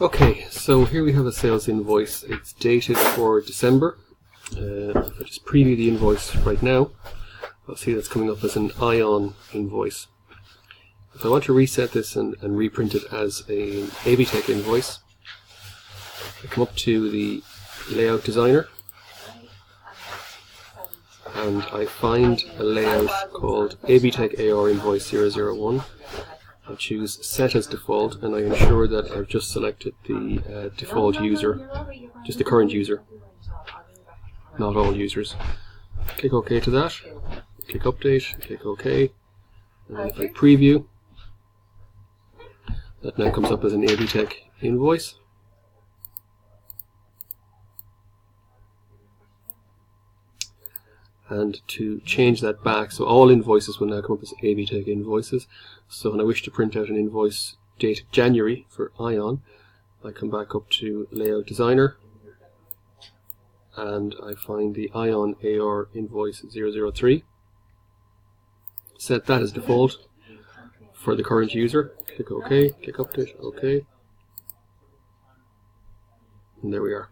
Okay, so here we have a sales invoice. It's dated for December. If I just preview the invoice right now, I'll see that's coming up as an ION invoice. If I want to reset this and reprint it as an ABTech invoice, I come up to the Layout Designer and I find a layout called ABTech AR Invoice 001. I choose Set as Default and I ensure that I've just selected the default user, just the current user, not all users. Click OK to that, click Update, click OK, and then if I preview, that now comes up as an ABTech invoice. And to change that back, so all invoices will now come up as ABTech invoices. So when I wish to print out an invoice dated January for ION, I come back up to Layout Designer and I find the ION AR invoice 003. Set that as default for the current user. Click OK, click Update, OK. And there we are.